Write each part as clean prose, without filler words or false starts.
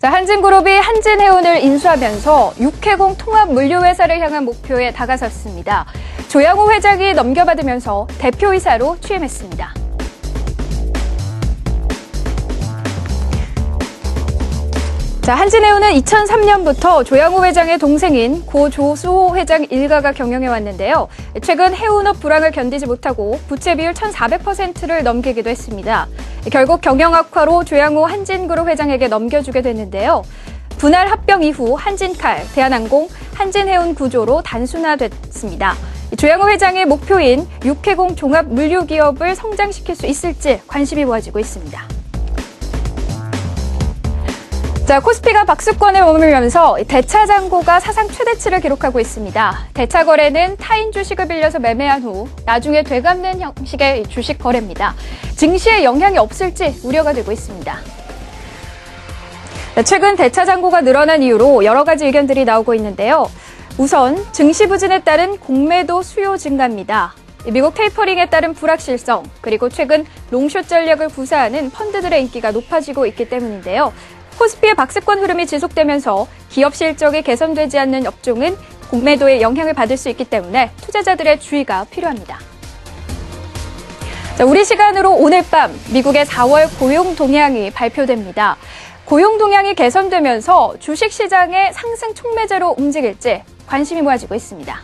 자, 한진그룹이 한진해운을 인수하면서 육해공 통합 물류회사를 향한 목표에 다가섰습니다. 조양호 회장이 넘겨받으면서 대표이사로 취임했습니다. 자, 한진해운은 2003년부터 조양호 회장의 동생인 고 조수호 회장 일가가 경영해왔는데요. 최근 해운업 불황을 견디지 못하고 부채 비율 1,400%를 넘기기도 했습니다. 결국 경영 악화로 조양호 한진그룹 회장에게 넘겨주게 됐는데요. 분할 합병 이후 한진칼, 대한항공, 한진해운 구조로 단순화됐습니다. 조양호 회장의 목표인 육해공 종합 물류기업을 성장시킬 수 있을지 관심이 모아지고 있습니다. 자, 코스피가 박스권에 머물면서 대차장고가 사상 최대치를 기록하고 있습니다. 대차 거래는 타인 주식을 빌려서 매매한 후 나중에 되갚는 형식의 주식 거래입니다. 증시에 영향이 없을지 우려가 되고 있습니다. 최근 대차장고가 늘어난 이유로 여러 가지 의견들이 나오고 있는데요. 우선 증시 부진에 따른 공매도 수요 증가입니다. 미국 테이퍼링에 따른 불확실성, 그리고 최근 롱숏 전략을 구사하는 펀드들의 인기가 높아지고 있기 때문인데요. 코스피의 박스권 흐름이 지속되면서 기업 실적이 개선되지 않는 업종은 공매도의 영향을 받을 수 있기 때문에 투자자들의 주의가 필요합니다. 자, 우리 시간으로 오늘 밤 미국의 4월 고용 동향이 발표됩니다. 고용 동향이 개선되면서 주식시장의 상승 촉매제로 움직일지 관심이 모아지고 있습니다.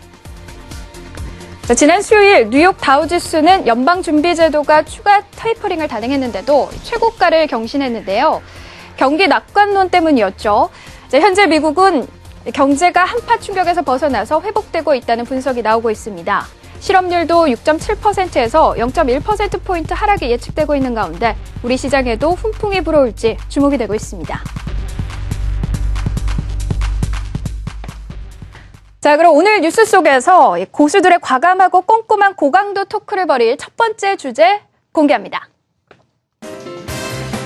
자, 지난 수요일 뉴욕 다우지수는 연방준비제도가 추가 테이퍼링을 단행했는데도 최고가를 경신했는데요. 경기 낙관론 때문이었죠. 현재 미국은 경제가 한파 충격에서 벗어나서 회복되고 있다는 분석이 나오고 있습니다. 실업률도 6.7%에서 0.1%포인트 하락이 예측되고 있는 가운데 우리 시장에도 훈풍이 불어올지 주목이 되고 있습니다. 자, 그럼 오늘 뉴스 속에서 고수들의 과감하고 꼼꼼한 고강도 토크를 벌일 첫 번째 주제 공개합니다.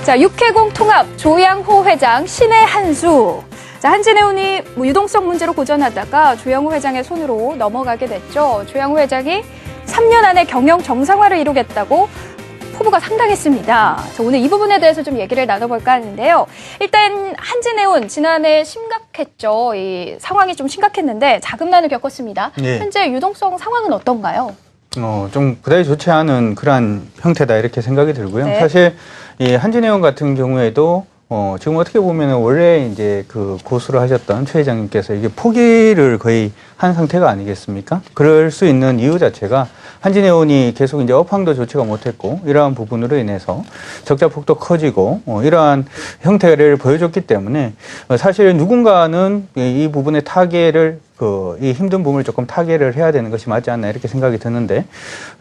자, 육해공 통합 조양호 회장 신의 한수. 자, 한진해운이 유동성 문제로 고전하다가 조양호 회장의 손으로 넘어가게 됐죠. 조양호 회장이 3년 안에 경영 정상화를 이루겠다고 포부가 상당했습니다. 자, 오늘 이 부분에 대해서 좀 얘기를 나눠볼까 하는데요. 일단 한진해운 지난해 심각했죠. 이 상황이 좀 심각했는데 자금난을 겪었습니다. 네. 현재 유동성 상황은 어떤가요? 좀 그다지 좋지 않은 그러한 형태다 이렇게 생각이 들고요. 네. 사실 이 한진해운 같은 경우에도 지금 어떻게 보면은 원래 이제 그 고수를 하셨던 최 회장님께서 이게 포기를 거의 한 상태가 아니겠습니까? 그럴 수 있는 이유 자체가 한진해운이 계속 이제 업황도 좋지가 못했고 이러한 부분으로 인해서 적자 폭도 커지고 이러한 형태를 보여줬기 때문에 사실 누군가는 이 부분의 타개를 이 힘든 부분을 조금 타개를 해야 되는 것이 맞지 않나 이렇게 생각이 드는데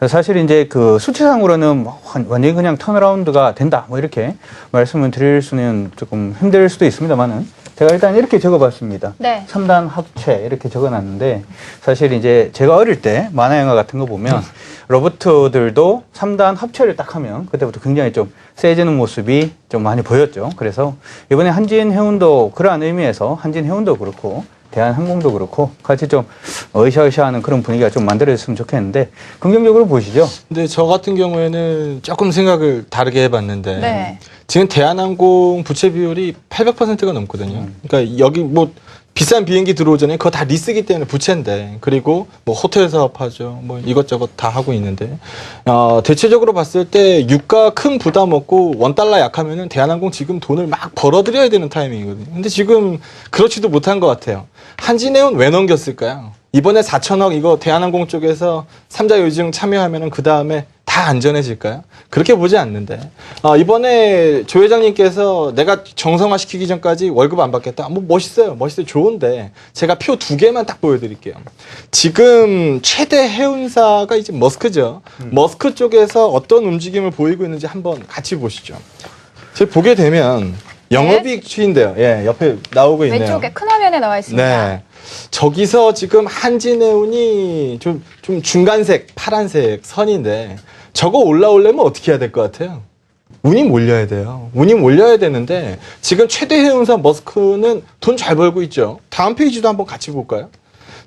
사실 이제 그 수치상으로는 완전히 그냥 턴어라운드가 된다 뭐 이렇게 말씀을 드릴 수는 조금 힘들 수도 있습니다만은 제가 일단 이렇게 적어봤습니다. 네. 3단 합체 이렇게 적어놨는데 사실 이제 제가 어릴 때 만화 영화 같은 거 보면 로봇들도 3단 합체를 딱 하면 그때부터 굉장히 좀 세지는 모습이 좀 많이 보였죠. 그래서 이번에 한진해운도 그러한 의미에서 한진해운도 그렇고 대한항공도 그렇고 같이 좀 으쌰으쌰하는 그런 분위기가 좀 만들어졌으면 좋겠는데 긍정적으로 보시죠. 근데 저 같은 경우에는 조금 생각을 다르게 해봤는데 네. 지금 대한항공 부채 비율이 800%가 넘거든요. 그러니까 여기 뭐 비싼 비행기 들어오잖아요. 그거 다 리스기 때문에 부채인데 그리고 뭐 호텔 사업하죠. 뭐 이것저것 다 하고 있는데 대체적으로 봤을 때 유가 큰 부담 없고 $1 약하면은 대한항공 지금 돈을 막 벌어들여야 되는 타이밍이거든요. 근데 지금 그렇지도 못한 것 같아요. 한진해운 왜 넘겼을까요? 이번에 4천억 이거 대한항공 쪽에서 3자 요증 참여하면은 그 다음에 다 안전해질까요? 그렇게 보지 않는데 이번에 조 회장님께서 내가 정상화시키기 전까지 월급 안 받겠다. 뭐 멋있어요. 좋은데 제가 표 2개만 딱 보여드릴게요. 지금 최대 해운사가 이제 머스크죠. 머스크 쪽에서 어떤 움직임을 보이고 있는지 한번 같이 보시죠. 제가 보게 되면 영업이익 추인데요. 예, 옆에 나오고 있네요. 왼쪽에 큰 화면에 나와 있습니다. 네. 저기서 지금 한진해운이 좀 중간색, 파란색 선인데 저거 올라오려면 어떻게 해야 될 것 같아요? 운이 몰려야 돼요. 운이 몰려야 되는데 지금 최대 해운사 머스크는 돈 잘 벌고 있죠. 다음 페이지도 한번 같이 볼까요?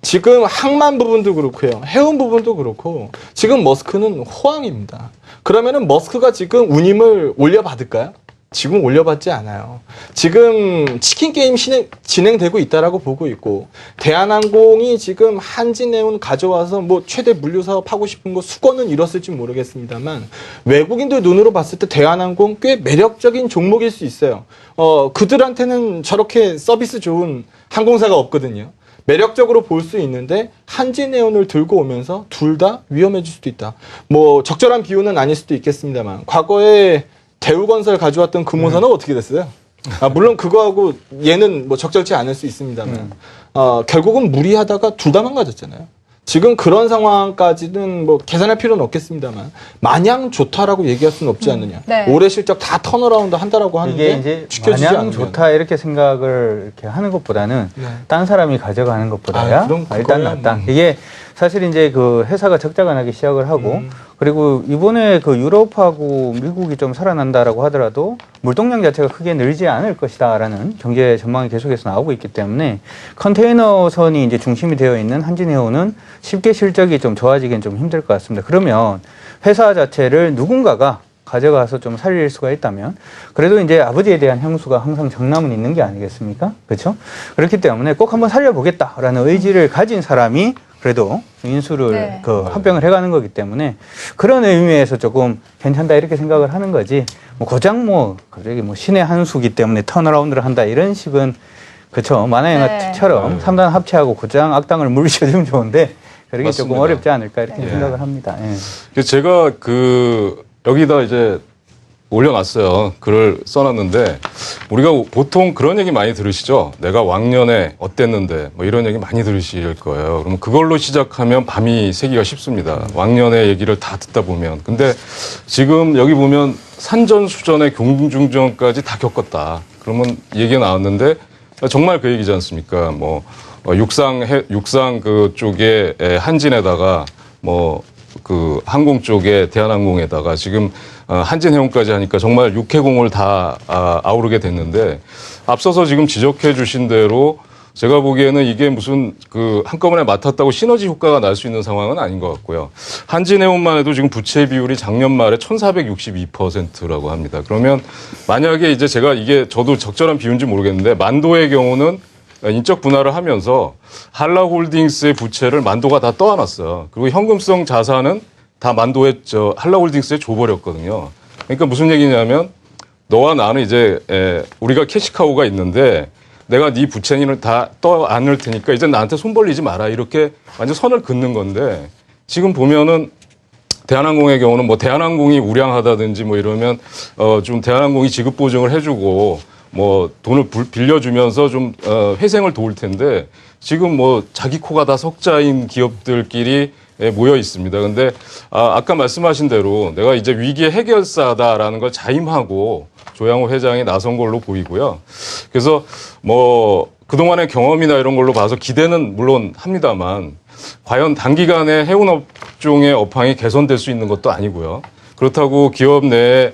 지금 항만 부분도 그렇고요. 해운 부분도 그렇고 지금 머스크는 호황입니다. 그러면은 머스크가 지금 운임을 올려받을까요? 지금 올려받지 않아요. 지금 치킨 게임 진행되고 있다라고 보고 있고, 대한항공이 지금 한진해운 가져와서 뭐 최대 물류 사업 하고 싶은 거 수건은 이뤘을지 모르겠습니다만, 외국인들 눈으로 봤을 때 대한항공 꽤 매력적인 종목일 수 있어요. 그들한테는 저렇게 서비스 좋은 항공사가 없거든요. 매력적으로 볼 수 있는데 한진해운을 들고 오면서 둘 다 위험해질 수도 있다. 뭐 적절한 비유는 아닐 수도 있겠습니다만, 과거에 대우건설 가져왔던 금호선은 어떻게 됐어요? 물론 그거하고 얘는 뭐 적절치 않을 수 있습니다만, 결국은 무리하다가 둘 다 망가졌잖아요. 지금 그런 상황까지는 뭐 계산할 필요는 없겠습니다만, 마냥 좋다라고 얘기할 수는 없지 않느냐. 네. 올해 실적 다 턴어라운드 한다라고 하는데 이게 이제 지켜지지 마냥 않으면. 좋다 이렇게 생각을 이렇게 하는 것보다는 네. 딴 사람이 가져가는 것보다야 그럼 일단 그거는 낫다. 이게 사실 이제 그 회사가 적자가 나기 시작을 하고, 그리고 이번에 그 유럽하고 미국이 좀 살아난다라고 하더라도 물동량 자체가 크게 늘지 않을 것이다라는 경제 전망이 계속해서 나오고 있기 때문에, 컨테이너선이 이제 중심이 되어 있는 한진해운은 쉽게 실적이 좀 좋아지긴 좀 힘들 것 같습니다. 그러면 회사 자체를 누군가가 가져가서 좀 살릴 수가 있다면, 그래도 이제 아버지에 대한 향수가 항상 정남은 있는 게 아니겠습니까? 그렇죠? 그렇기 때문에 꼭 한번 살려보겠다라는 의지를 가진 사람이 그래도 인수를 네. 합병을 해가는 거기 때문에, 그런 의미에서 조금 괜찮다 이렇게 생각을 하는 거지, 뭐 고장 갑자기 신의 한 수기 때문에 턴어라운드를 한다 이런 식은, 그렇죠, 만화영화처럼 네. 3단 합체하고 고장 악당을 물리쳐주면 좋은데 그게 맞습니다. 조금 어렵지 않을까 이렇게 네. 생각을 합니다. 예. 그래서 제가 여기다 이제 올려놨어요. 글을 써놨는데, 우리가 보통 그런 얘기 많이 들으시죠? 내가 왕년에 어땠는데, 뭐 이런 얘기 많이 들으실 거예요. 그러면 그걸로 시작하면 밤이 새기가 쉽습니다. 왕년의 얘기를 다 듣다 보면. 근데 지금 여기 보면 산전수전의 경중전까지 다 겪었다. 그러면 얘기가 나왔는데, 정말 그 얘기지 않습니까? 뭐, 육상 그쪽에 한진에다가 그 항공 쪽에 대한항공에다가 지금 한진해운까지 하니까 정말 육해공을 다 아우르게 됐는데, 앞서서 지금 지적해 주신 대로 제가 보기에는 이게 무슨 한꺼번에 맡았다고 시너지 효과가 날 수 있는 상황은 아닌 것 같고요. 한진해운만 해도 지금 부채 비율이 작년 말에 1462%라고 합니다. 그러면 만약에 이제 저도 적절한 비유인지 모르겠는데, 만도의 경우는 인적 분할을 하면서 한라홀딩스의 부채를 만도가 다 떠안았어요. 그리고 현금성 자산은 다 만도에 한라홀딩스에 줘버렸거든요. 그러니까 무슨 얘기냐면, 너와 나는 이제 우리가 캐시카우가 있는데 내가 네 부채를 다 떠안을 테니까 이제 나한테 손 벌리지 마라, 이렇게 완전 선을 긋는 건데, 지금 보면은 대한항공의 경우는 뭐 대한항공이 우량하다든지 뭐 이러면 좀 대한항공이 지급 보증을 해주고 뭐 돈을 빌려주면서 좀 회생을 도울 텐데, 지금 뭐 자기 코가 다 석자인 기업들끼리 모여 있습니다. 근데 아까 말씀하신 대로 내가 이제 위기의 해결사다라는 걸 자임하고 조양호 회장이 나선 걸로 보이고요. 그래서 뭐 그동안의 경험이나 이런 걸로 봐서 기대는 물론 합니다만, 과연 단기간에 해운업종의 업황이 개선될 수 있는 것도 아니고요. 그렇다고 기업 내에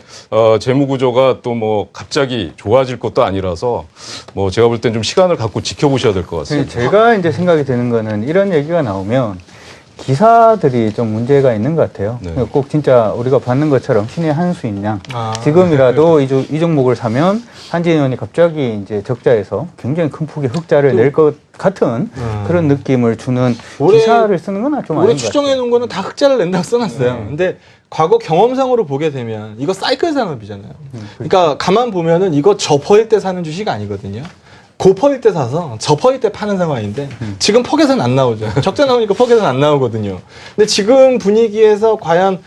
재무 구조가 또 뭐 갑자기 좋아질 것도 아니라서, 뭐 제가 볼 땐 좀 시간을 갖고 지켜보셔야 될 것 같습니다. 제가 이제 생각이 드는 거는, 이런 얘기가 나오면 기사들이 좀 문제가 있는 것 같아요. 네. 꼭 진짜 우리가 받는 것처럼 신의 한 수인 양, 지금이라도 이 종목을 사면 한진해운이 갑자기 이제 적자에서 굉장히 큰 폭의 흑자를 낼 것 같은 그런 느낌을 주는 기사를 쓰는 건 좀 아닌 올해 것 같아요. 추정해 놓은 거는 다 흑자를 낸다고 써놨어요. 근데 과거 경험상으로 보게 되면 이거 사이클 산업이잖아요. 그러니까 가만 보면은 이거 저퍼일 때 사는 주식 아니거든요. 고퍼일 때 사서 저퍼일 때 파는 상황인데, 지금 폭에서는 안 나오죠. 적자 나오니까 폭에서는 안 나오거든요. 근데 지금 분위기에서 과연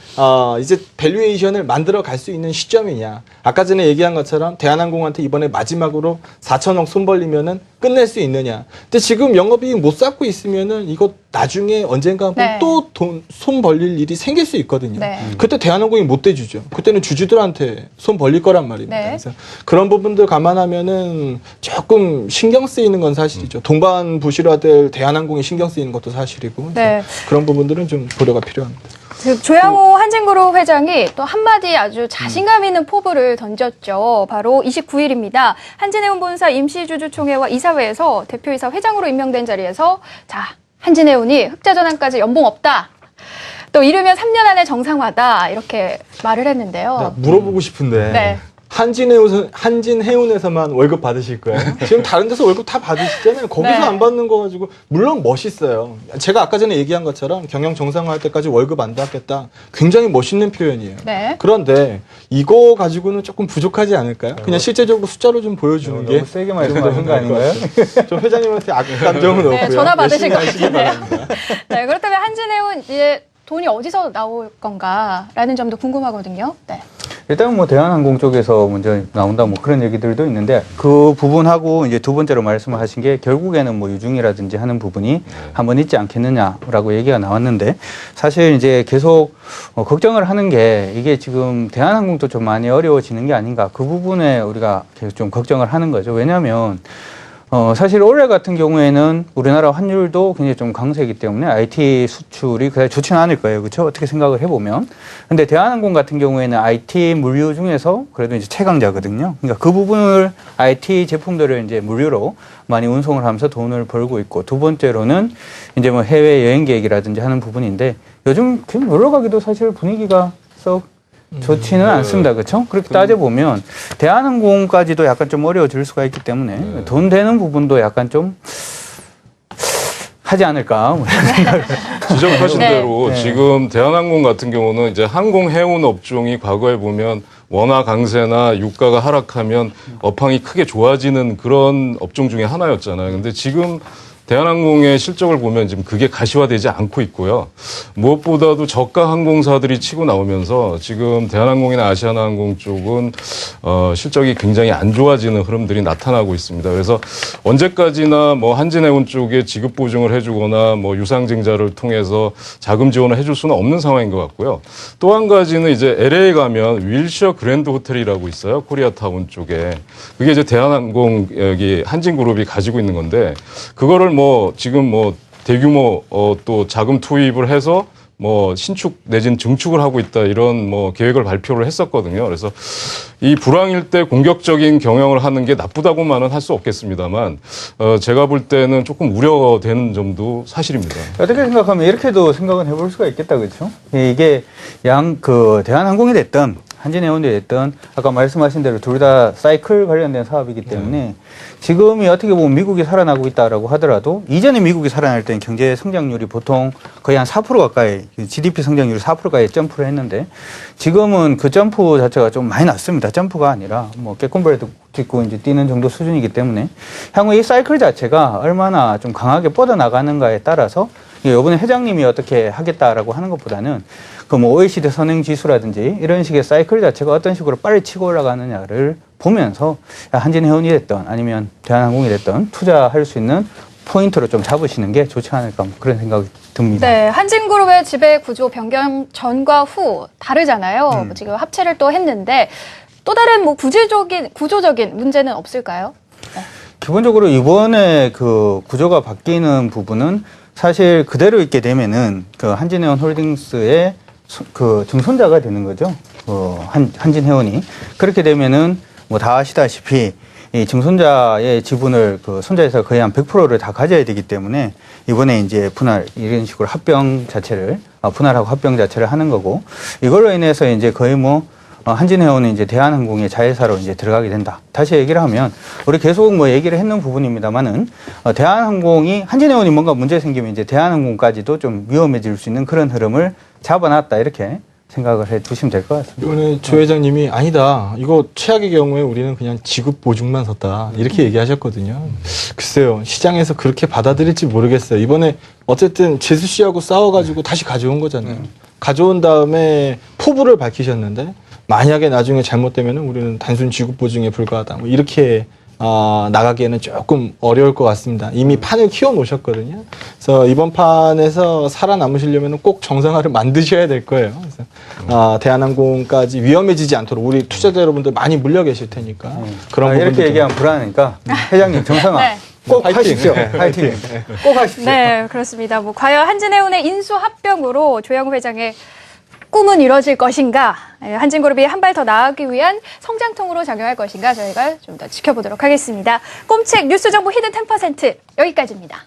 이제 밸류에이션을 만들어 갈 수 있는 시점이냐. 아까 전에 얘기한 것처럼 대한항공한테 이번에 마지막으로 4천억 손 벌리면은 끝낼 수 있느냐. 근데 지금 영업이익 못 쌓고 있으면은 이거 나중에 언젠가 네. 또 손 벌릴 일이 생길 수 있거든요. 네. 그때 대한항공이 못 대주죠. 그때는 주주들한테 손 벌릴 거란 말입니다. 네. 그래서 그런 부분들 감안하면은 조금 신경 쓰이는 건 사실이죠. 동반부실화 될 대한항공이 신경 쓰이는 것도 사실이고. 네. 그런 부분들은 좀 고려가 필요합니다. 조양호 한진그룹 회장이 또 한마디 아주 자신감 있는 포부를 던졌죠. 바로 29일입니다. 한진해운 본사 임시주주총회와 이사회에서 대표이사 회장으로 임명된 자리에서, 자, 한진해운이 흑자 전환까지 연봉 없다, 또 이르면 3년 안에 정상화다, 이렇게 말을 했는데요. 물어보고 싶은데 네. 한진해운에서만 월급 받으실 거예요. 지금 다른 데서 월급 다 받으시잖아요. 거기서 네. 안 받는 거 가지고 물론 멋있어요. 제가 아까 전에 얘기한 것처럼 경영 정상화할 때까지 월급 안 받겠다. 굉장히 멋있는 표현이에요. 네. 그런데 이거 가지고는 조금 부족하지 않을까요? 그냥 실제적으로 숫자로 좀 보여주는 게 너무 세게 말씀하신 거 아닌가요? 좀 회장님한테 악감정은 없고요. 네, 전화 받으실 것 열심히 하시기 같은데요. 바랍니다. 네, 그렇다면 한진해운 이제 돈이 어디서 나올 건가라는 점도 궁금하거든요. 네. 일단 뭐 대한항공 쪽에서 먼저 나온다 뭐 그런 얘기들도 있는데 그 부분하고 이제 두 번째로 말씀을 하신 게 결국에는 뭐 유중이라든지 하는 부분이 한번 있지 않겠느냐라고 얘기가 나왔는데 사실 이제 계속 걱정을 하는 게 이게 지금 대한항공도 좀 많이 어려워지는 게 아닌가 그 부분에 우리가 계속 좀 걱정을 하는 거죠. 왜냐하면 사실 올해 같은 경우에는 우리나라 환율도 굉장히 좀 강세이기 때문에 IT 수출이 그다지 좋지는 않을 거예요. 그렇죠? 어떻게 생각을 해보면. 근데 대한항공 같은 경우에는 IT 물류 중에서 그래도 이제 최강자거든요. 그러니까 그 부분을 IT 제품들을 이제 물류로 많이 운송을 하면서 돈을 벌고 있고 두 번째로는 이제 뭐 해외 여행 계획이라든지 하는 부분인데 요즘 놀러 가기도 사실 분위기가 썩 좋지는 않습니다. 그렇죠? 그렇게 따져보면 대한항공까지도 약간 좀 어려워질 수가 있기 때문에 돈 되는 부분도 약간 좀 하지 않을까 뭐 이런 생각을 지적하신 네. 대로 네. 지금 대한항공 같은 경우는 이제 항공 해운 업종이 과거에 보면 원화 강세나 유가가 하락하면 업황이 크게 좋아지는 그런 업종 중에 하나였잖아요. 근데 지금 대한항공의 실적을 보면 지금 그게 가시화되지 않고 있고요. 무엇보다도 저가 항공사들이 치고 나오면서 지금 대한항공이나 아시아나항공 쪽은 실적이 굉장히 안 좋아지는 흐름들이 나타나고 있습니다. 그래서 언제까지나 뭐 한진해운 쪽에 지급 보증을 해주거나 뭐 유상증자를 통해서 자금 지원을 해줄 수는 없는 상황인 것 같고요. 또 한 가지는 이제 LA 가면 윌셔 그랜드 호텔이라고 있어요. 코리아타운 쪽에. 그게 이제 대한항공 여기 한진그룹이 가지고 있는 건데 그거를 뭐 지금 뭐 대규모 또 자금 투입을 해서 뭐 신축 내지는 증축을 하고 있다 이런 뭐 계획을 발표를 했었거든요. 그래서 이 불황일 때 공격적인 경영을 하는 게 나쁘다고만은 할 수 없겠습니다만 제가 볼 때는 조금 우려되는 점도 사실입니다. 어떻게 생각하면 이렇게도 생각은 해볼 수가 있겠다, 그렇죠? 이게 대한항공이 됐든 한진해운이 됐든 아까 말씀하신 대로 둘 다 사이클 관련된 사업이기 때문에 지금이 어떻게 보면 미국이 살아나고 있다라고 하더라도 이전에 미국이 살아날 때는 경제 성장률이 보통 거의 한 4% 가까이 GDP 성장률이 4%까지 점프를 했는데 지금은 그 점프 자체가 좀 많이 낮습니다. 점프가 아니라 뭐 깨꼼벌도 찍고 이제 뛰는 정도 수준이기 때문에 향후 이 사이클 자체가 얼마나 좀 강하게 뻗어나가는가에 따라서 이번에 회장님이 어떻게 하겠다라고 하는 것보다는 그 뭐 OECD 선행 지수라든지 이런 식의 사이클 자체가 어떤 식으로 빨리 치고 올라가느냐를 보면서 한진해운이 됐든 아니면 대한항공이 됐든 투자할 수 있는 포인트로 좀 잡으시는 게 좋지 않을까 뭐 그런 생각이 듭니다. 네, 한진그룹의 지배 구조 변경 전과 후 다르잖아요. 지금 합체를 또 했는데 또 다른 뭐 구조적인 문제는 없을까요? 네. 기본적으로 이번에 그 구조가 바뀌는 부분은 사실 그대로 있게 되면은 그 한진해운 홀딩스의 그 증손자가 되는 거죠. 한진해운이. 그렇게 되면은 뭐 다 아시다시피 이 증손자의 지분을 그 손자에서 거의 한 100%를 다 가져야 되기 때문에 이번에 이제 이런 식으로 분할하고 합병 자체를 하는 거고 이걸로 인해서 이제 거의 뭐 한진해운은 이제 대한항공의 자회사로 이제 들어가게 된다. 다시 얘기를 하면 우리 계속 뭐 얘기를 했는 부분입니다만은 대한항공이 한진해운이 뭔가 문제 생기면 이제 대한항공까지도 좀 위험해질 수 있는 그런 흐름을 잡아놨다 이렇게 생각을 해 두시면 될 것 같습니다. 이번에 조 회장님이 아니다. 이거 최악의 경우에 우리는 그냥 지급 보증만 섰다. 이렇게 얘기하셨거든요. 글쎄요. 시장에서 그렇게 받아들일지 모르겠어요. 이번에 어쨌든 재수 씨하고 싸워가지고 다시 가져온 거잖아요. 가져온 다음에 포부를 밝히셨는데 만약에 나중에 잘못되면 우리는 단순 지급 보증에 불과하다. 뭐 이렇게 나가기에는 조금 어려울 것 같습니다. 이미 판을 키워 놓으셨거든요. 그래서 이번 판에서 살아남으시려면 꼭 정상화를 만드셔야 될 거예요. 그래서 대한항공까지 위험해지지 않도록 우리 투자자 여러분들 많이 물려 계실 테니까 그런 부분들 이렇게 얘기하면 불안하니까 회장님 정상화 네. 꼭 파이팅. 하십시오. 네. 파이팅. 꼭 하십시오. 네, 그렇습니다. 뭐 과연 한진해운의 인수 합병으로 조영우 회장의 꿈은 이뤄질 것인가? 한진그룹이 한 발 더 나아가기 위한 성장통으로 작용할 것인가? 저희가 좀 더 지켜보도록 하겠습니다. 꼼책 뉴스 정보 히든 10% 여기까지입니다.